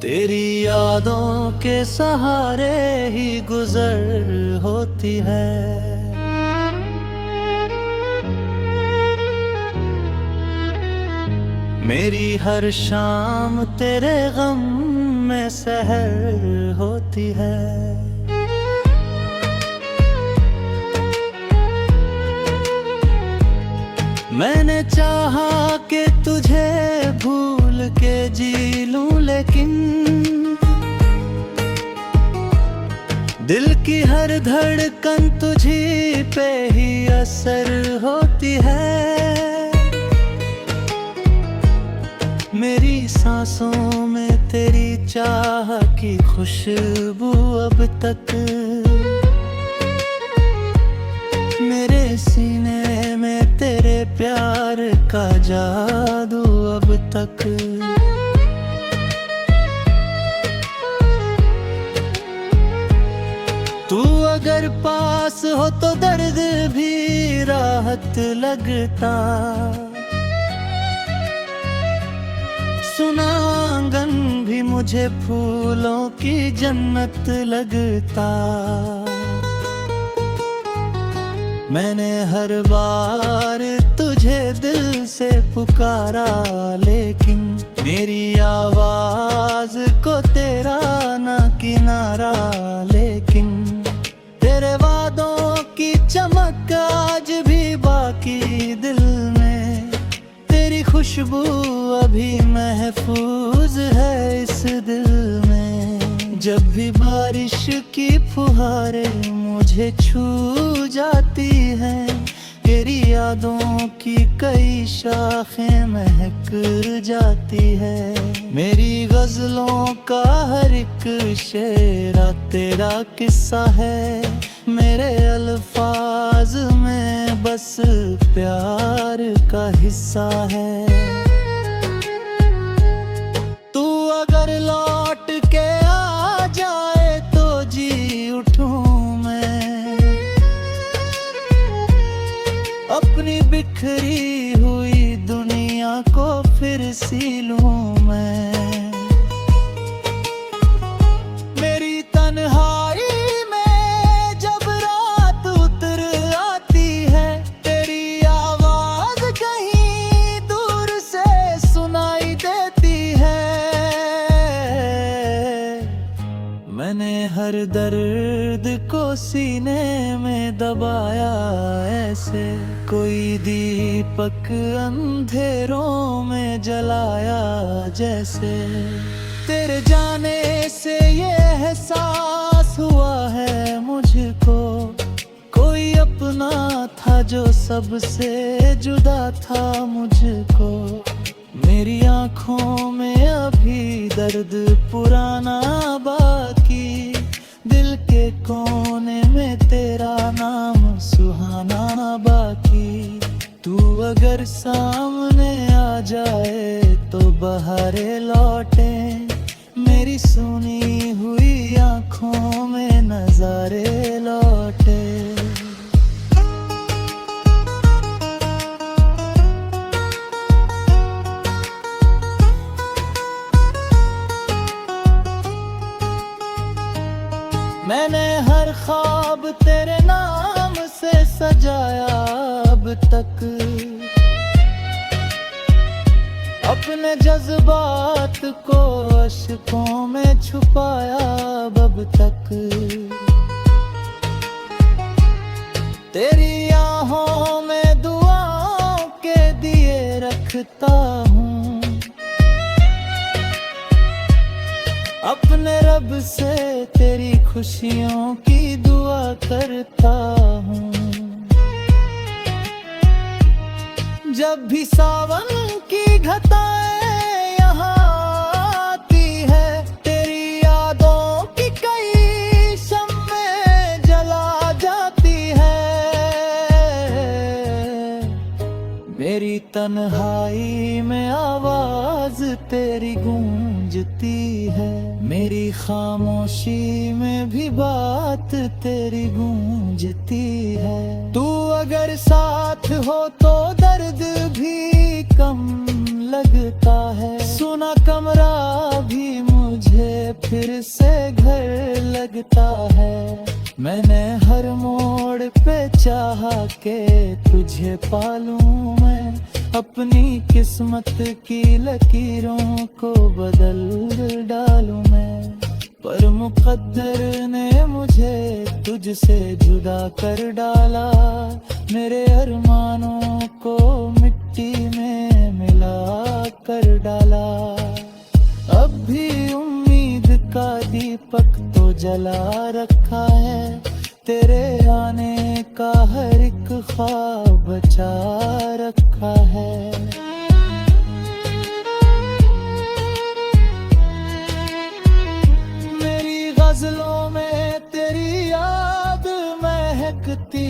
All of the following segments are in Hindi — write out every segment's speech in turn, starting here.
तेरी यादों के सहारे ही गुजर होती है। मेरी हर शाम तेरे गम में सहर होती है। मैंने चाहा कि तुझे भूल के जी लूं, लेकिन दिल की हर धड़कन तुझी पे ही असर होती है। मेरी सांसों में तेरी चाह की खुशबू अब तक, मेरे सीने में तेरे प्यार का जादू अब तक। तू अगर पास हो तो दर्द भी राहत लगता, सुना आंगन भी मुझे फूलों की जन्नत लगता। मैंने हर बार तुझे दिल से पुकारा, लेकिन मेरी आवाज को तेरा ना किनारा। लेकिन तेरे वादों की चमक आज भी बाकी दिल में, तेरी खुशबू अभी महफूज है इस दिल में। जब भी बारिश की फुहारें मुझे छू जाती हैं, तेरी यादों की कई शाखें महक जाती है। मेरी गजलों का हर एक शेरा तेरा किस्सा है, मेरे अल्फाज में बस प्यार का हिस्सा है। तू अगर लौट के आ जाए तो जी उठूं मैं, अपनी बिखरी हुई दुनिया को फिर सी लूं मैं। मेरी तन्हाई में जब रात उतर आती है, तेरी आवाज कहीं दूर से सुनाई देती है। मैंने हर दर्द को सीने में दबाया ऐसे, कोई दीपक अंधेरों में जलाया जैसे। तेरे जाने से ये एहसास हुआ है मुझको, कोई अपना था जो सबसे जुदा था मुझको। मेरी आँखों में अभी दर्द पुराना बाकी, दिल के कोने में तेरा नाम सुहाना बाकी। तू अगर सामने आ जाए तो बहारे लौटे, मेरी सुनी हुई आँखों में नजारे लौटे। मैंने हर ख्वाब तेरे नाम से सजाया अब तक, अपने जज्बात को अश्कों में छुपाया अब तक। तेरी आहों में दुआओं के दिए रखता हूँ, अपने रब से तेरी खुशियों की दुआ करता हूँ। जब भी सावन की घटाएं यहाँ आती है, तेरी यादों की कई शम्में जला जाती है। मेरी तन्हाई में आवाज तेरी गूंजती है, मेरी खामोशी में भी बात तेरी गूंजती है। तू अगर साथ हो तो दर्द भी कम लगता है, सुना कमरा भी मुझे फिर से घर लगता है। मैंने हर मोड़ पे चाहा के तुझे पालूं मैं, अपनी किस्मत की लकीरों को बदल डालूं मैं। पर मुकद्दर ने मुझे तुझसे जुदा कर डाला, मेरे अरमानों को मिट्टी में मिला कर डाला। अब भी उम्मीद का दीपक तो जला रखा है, तेरे आने का हर एक ख्वाब बचा रखा है। मेरी गजलों में तेरी याद महकती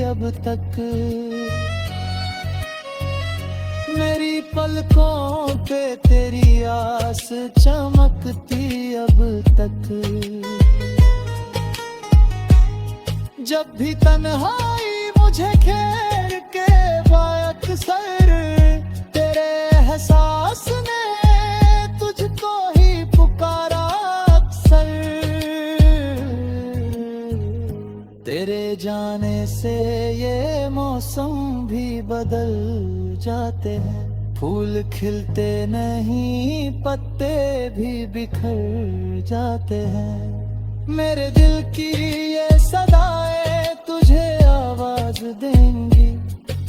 अब तक, मेरी पलकों पे तेरी आस चमकती अब तक। जब भी तन्हाई मुझे घेर के अक्सर, तेरे एहसास ने तुझको ही पुकारा अक्सर। तेरे जाने से ये मौसम भी बदल जाते हैं, फूल खिलते नहीं पत्ते भी बिखर जाते हैं। मेरे दिल की ये सदाएं तुझे आवाज देंगी,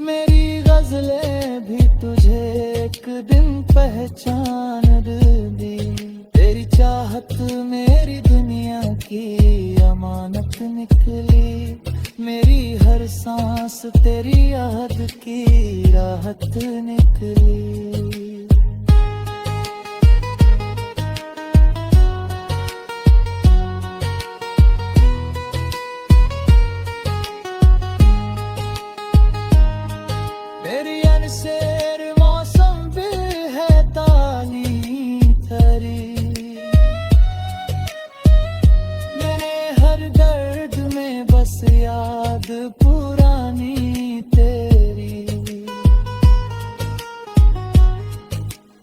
मेरी गजलें भी तुझे एक दिन पहचान देंगी। तेरी चाहत मेरी दुनिया की अमानत निकली, मेरी हर सांस तेरी याद की राहत निकली। मेरी अनसेर मौसम भी है तानी तरी, मेरे हर दर्द में बस याद पुरानी तेरी।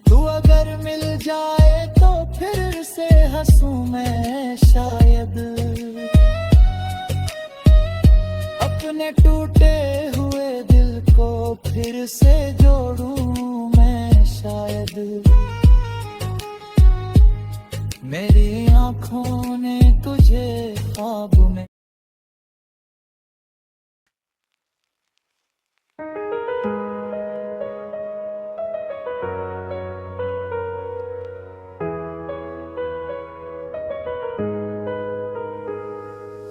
तू अगर मिल जाए तो फिर से हंसूं मैं शायद, अपने टूटे हुए दिल को फिर से जोड़ूं मैं शायद। मेरी आँखों ने तुझे ख्वाब में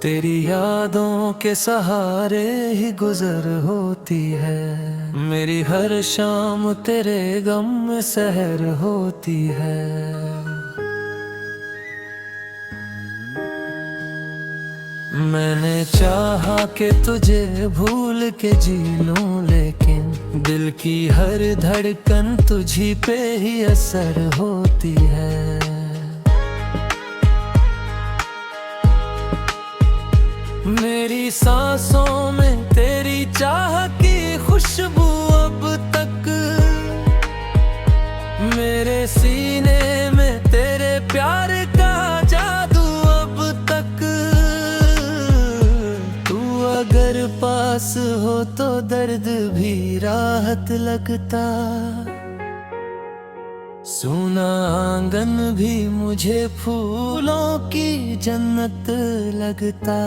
तेरी यादों के सहारे ही गुजर होती है, मेरी हर शाम तेरे गम में सहर होती है। मैंने चाहा कि तुझे भूल के जी लूं, लेकिन दिल की हर धड़कन तुझी पे ही असर होती है। मेरी सांसों में तेरी चाह की खुशबू अब तक, मेरे सीने में तेरे प्यार का जादू अब तक। तू अगर पास हो तो दर्द भी राहत लगता, सूना आंगन भी मुझे फूलों की जन्नत लगता।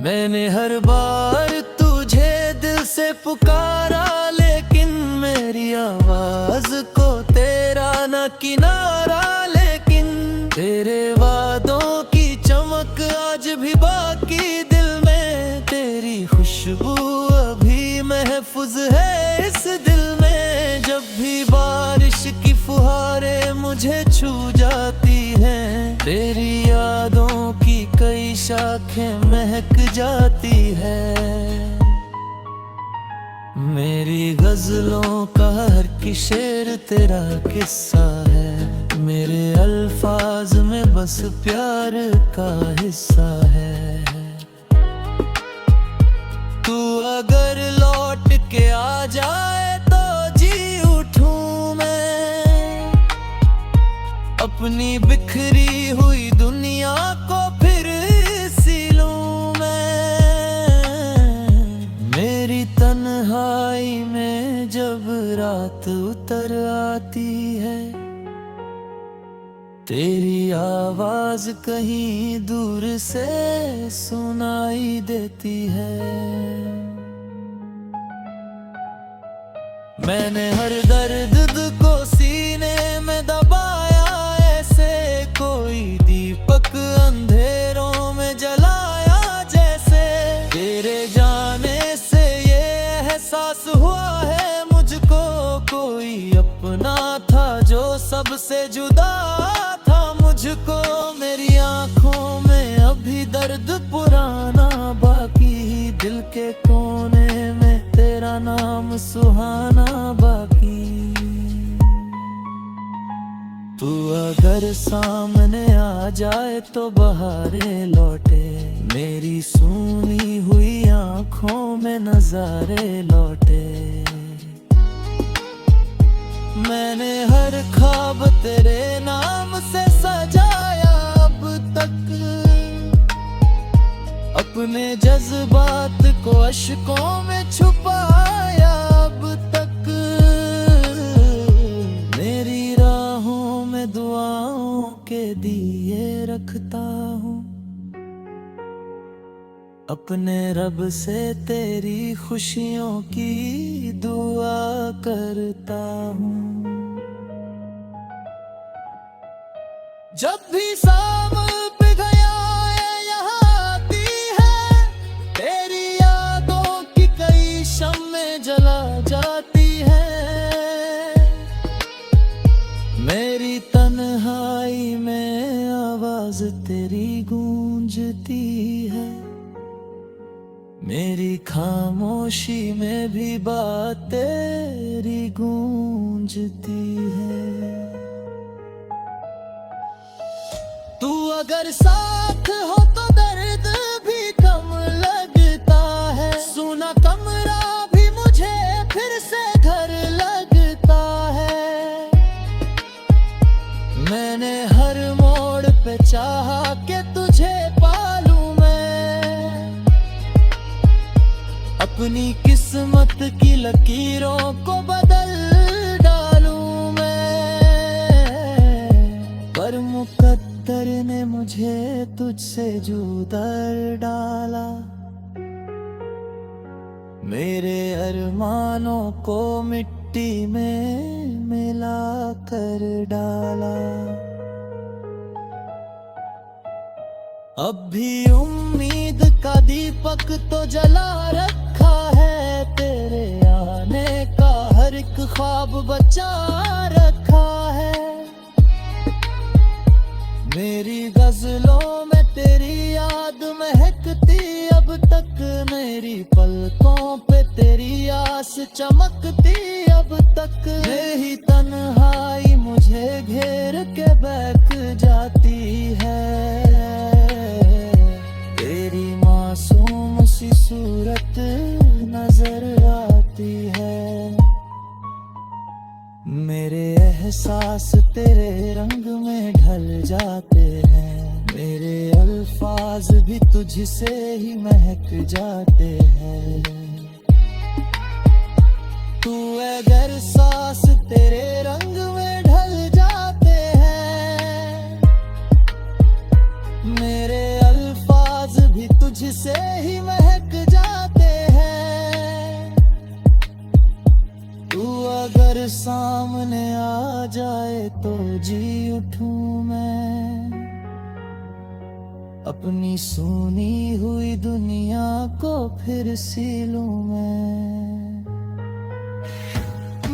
मैंने हर बार तुझे दिल से पुकारा, लेकिन मेरी आवाज को तेरा न किनारा। लेकिन तेरे वादों की चमक आज भी बाकी दिल में, तेरी खुशबू अभी महफूज है इस दिल में। जब भी बारिश की फुहारें मुझे छू जाती हैं, तेरी यादों की कई शाखें महक जाती है। मेरी गजलों का हर की शेर तेरा किस्सा है, मेरे अल्फाज में बस प्यार का हिस्सा है। तू अगर लौट के आ जाए तो जी उठूं मैं, अपनी बिखरी हुई दुनिया को फिर सिलूं मैं। मेरी तन्हाई में जब रात उतर आती है, तेरी आवाज कहीं दूर से सुनाई देती है। मैंने हर दर्द को सीने में दबाया, ऐसे कोई दीपक अंधेरों में जलाया जैसे। तेरे जाने से ये एहसास हुआ है मुझको, कोई अपना था जो सबसे जुदा था मुझको। मेरी आंखों में अभी दर्द पुराना बाकी, दिल के कोने में तेरा नाम सुहाना बाकी। तू अगर सामने आ जाए तो बहारे लौटे, मेरी सूनी हुई आंखों में नजारे लौटे। मैंने हर ख्वाब तेरे नाम से सजाया अब तक, अपने जज्बात को अश्कों में छुपाया अब तक। मेरी राहों में दुआओं के दिए रखता हूँ, अपने रब से तेरी खुशियों की दुआ करता हूँ। जब भी शाम जाती है, मेरी तन्हाई में आवाज तेरी गूंजती है। मेरी खामोशी में भी बात तेरी गूंजती है। तू अगर साथ हो तो दर्द भी कम लगता है, सुना कमरा फिर से घर लगता है। मैंने हर मोड़ पे चाहा कि तुझे पालूं मैं, अपनी किस्मत की लकीरों को बदल डालूं मैं। पर मुकद्दर ने मुझे तुझसे जुदा डाला, मेरे अरमानों को मिट्टी में मिला कर डाला। अब भी उम्मीद का दीपक तो जला रखा है, तेरे आने का हर एक ख्वाब बचा रखा है। मेरी गजलों में तेरी याद महकती अब तक, मेरी पलकों पे तेरी आस चमकती अब तक। यही तन्हाई मुझे घेर के बैठ जाती है, तेरी मासूम सी सूरत नजर आती है। मेरे एहसास तेरे रंग में ढल जाते हैं, मेरे अल्फाज भी तुझसे ही महक जाते हैं। तू अगर सांस तेरे रंग में ढल जाते हैं, मेरे अल्फाज भी तुझसे ही महक जाते हैं। तू अगर सामने आ जाए तो जी उठूं मैं, अपनी सुनी हुई दुनिया को फिर सिलूं मैं।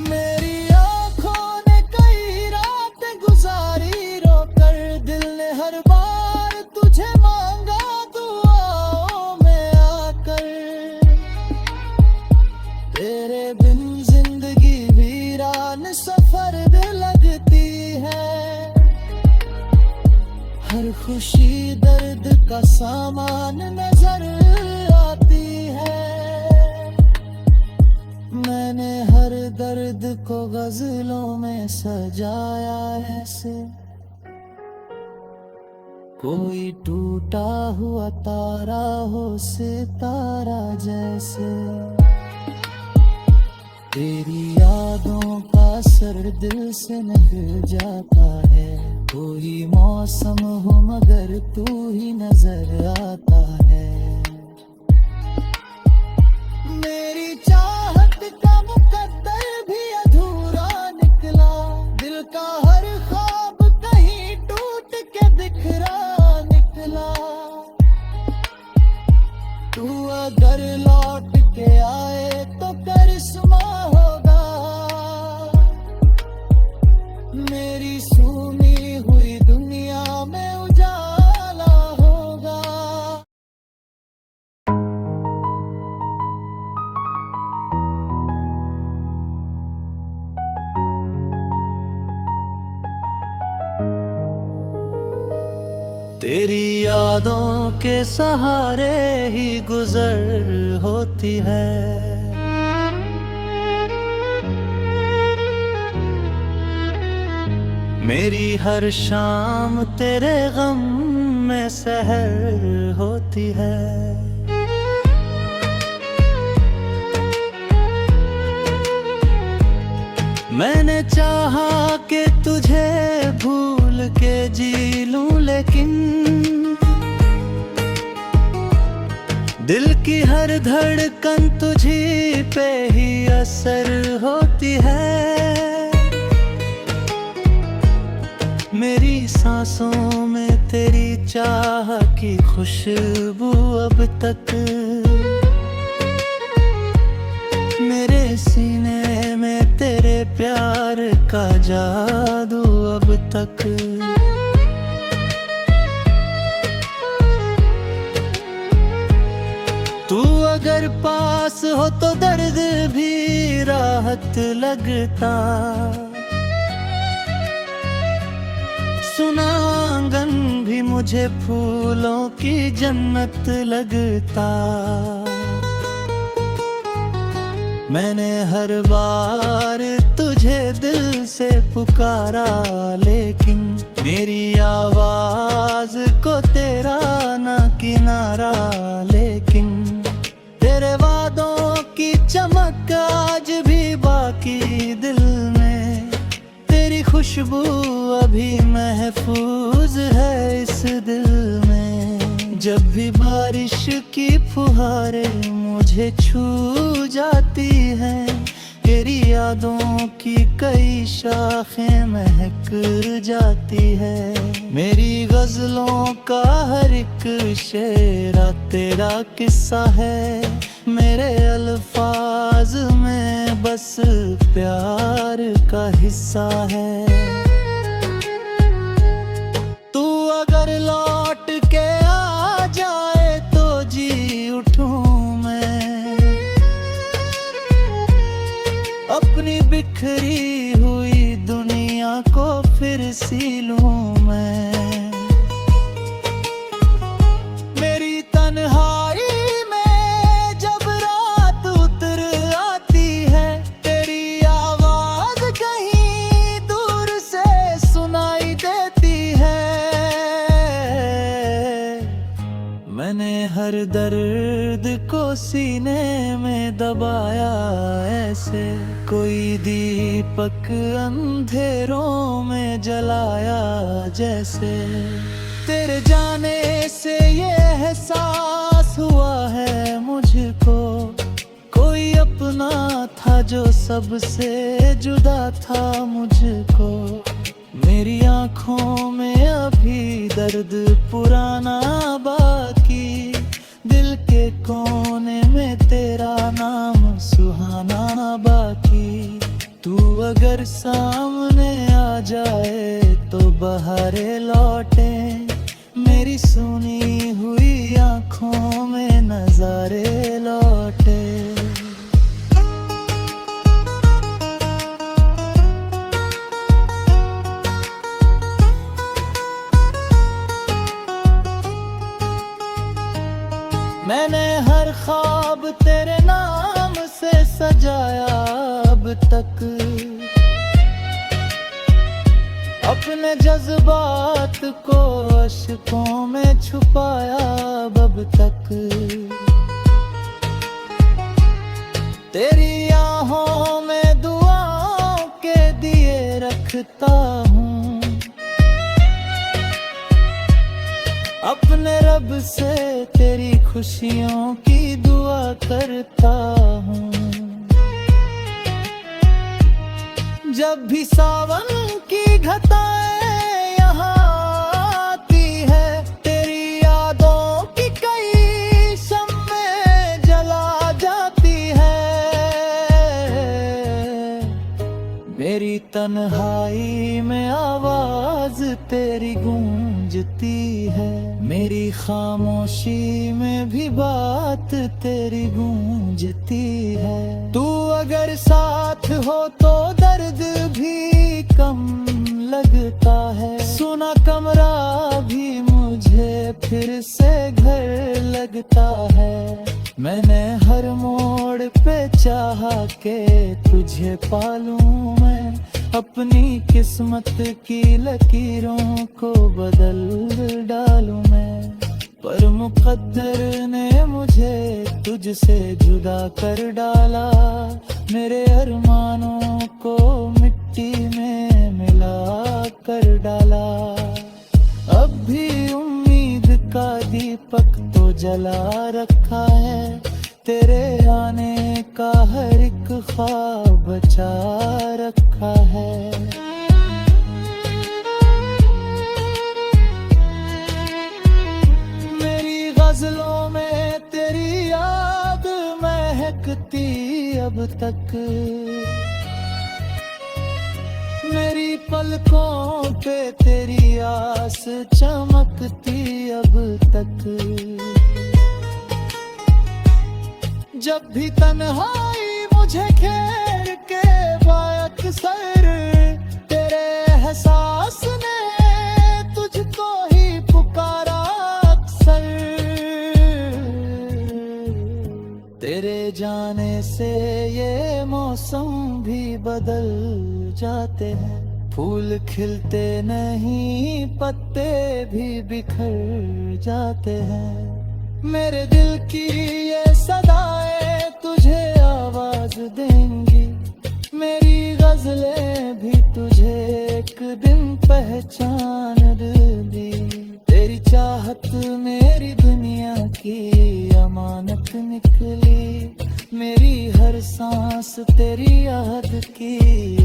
मेरी आंखों ने कई रातें गुजारी रोकर, दिल ने हर बार तुझे मांगा दुआओं में आकर। तेरे बिन जिंदगी वीरान सफर लगती है, हर खुशी दर्द का सामान नजर आती है। मैंने हर दर्द को गजलों में सजाया ऐसे, कोई टूटा हुआ तारा हो सितारा जैसे, तेरी यादों का असर दिल से निकल जाता है। कोई मौसम हो मगर तू ही नजर आता है। मेरी चाहत का मुकद्दर भी अधूरा निकला, दिल का हर ख्वाब कहीं टूट के बिखरा निकला। तू अगर लौट के आए तो करिश्मा होगा, मेरी सूनी हुई दुनिया में उजाला होगा। तेरी यादों के सहारे ही गुजर होती है। मेरी हर शाम तेरे गम में सहर होती है। मैंने चाहा कि तुझे भूल के जी लूं, लेकिन दिल की हर धड़कन तुझी पे ही असर होती है। मेरी सांसों में तेरी चाह की खुशबू अब तक, मेरे सीने में तेरे प्यार का जादू अब तक। तू अगर पास हो तो दर्द भी राहत लगता, सुना आंगन भी मुझे फूलों की जन्नत लगता। मैंने हर बार तुझे दिल से पुकारा, लेकिन मेरी आवाज को तेरा ना किनारा। लेकिन तेरे वादों की चमक आज भी बाकी दिल में, तेरी खुशबू अभी महफूज है इस दिल में। जब भी बारिश की फुहारें मुझे छू जाती हैं, तेरी यादों की कई शाखें महक जाती है। मेरी गजलों का हर एक शेरा तेरा किस्सा है, मेरे अल्फाज में बस प्यार का हिस्सा है। तू अगर लौट के आ जाए तो जी उठूं मैं, अपनी बिखरी हुई दुनिया को फिर सी लूं मैं। मेरी तन्हाई में जब रात उतर आती है, तेरी आवाज कहीं दूर से सुनाई देती है। मैंने हर दर्द को सीने में दबाया ऐसे, कोई दीपक अंधेरों में जलाया जैसे। तेरे जाने से ये एहसास हुआ है मुझको, कोई अपना था जो सबसे जुदा था मुझको। मेरी आँखों में अभी दर्द पुराना बाकी, दिल के कोने में तेरा नाम सुहाना बाकी। तू अगर सामने आ जाए तो बहारे लौटे, मेरी सुनी हुई आँखों में नजारे लौटे। मैंने हर ख्वाब तेरे नाम से सजाया अब तक, अपने जज्बात को अश्कों में छुपाया अब तक। तेरी आहों में दुआओं के दिए रखता हूँ, अपने रब से तेरी खुशियों की दुआ करता हूँ। जब भी सावन की घटाएं यहाँ आती है, तेरी यादों की कई शम्में जला जाती है। मेरी तन्हाई में आवाज तेरी गूंजती है, मेरी खामोशी में भी बात तेरी गूंजती है। तू अगर साथ हो तो दर्द भी कम लगता है, सुना कमरा भी मुझे फिर से घर लगता है। मैंने हर मोड़ पे चाहा के तुझे पालूं मैं, अपनी किस्मत की लकीरों को बदल डालूं मैं। पर मुकद्दर ने मुझे तुझसे जुदा कर डाला, मेरे अरमानों को मिट्टी में मिला कर डाला। अब भी उम्मीद का दीपक तो जला रखा है, तेरे आने का हर एक ख्वाब बचा रखा है। मेरी गजलों में तेरी याद महकती अब तक, मेरी पलकों पे तेरी आस चमकती अब तक। जब भी तन्हाई मुझे घेर के बाअक्सर, तेरे एहसास ने तुझको ही पुकारा अक्सर। तेरे जाने से ये मौसम भी बदल जाते हैं, फूल खिलते नहीं पत्ते भी बिखर जाते हैं। मेरे दिल की ये सदाएं तुझे आवाज देंगी, मेरी गजलें भी तुझे एक दिन पहचान देंगी। तेरी चाहत मेरी दुनिया की अमानत निकली, मेरी हर सांस तेरी याद की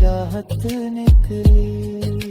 राहत निकली।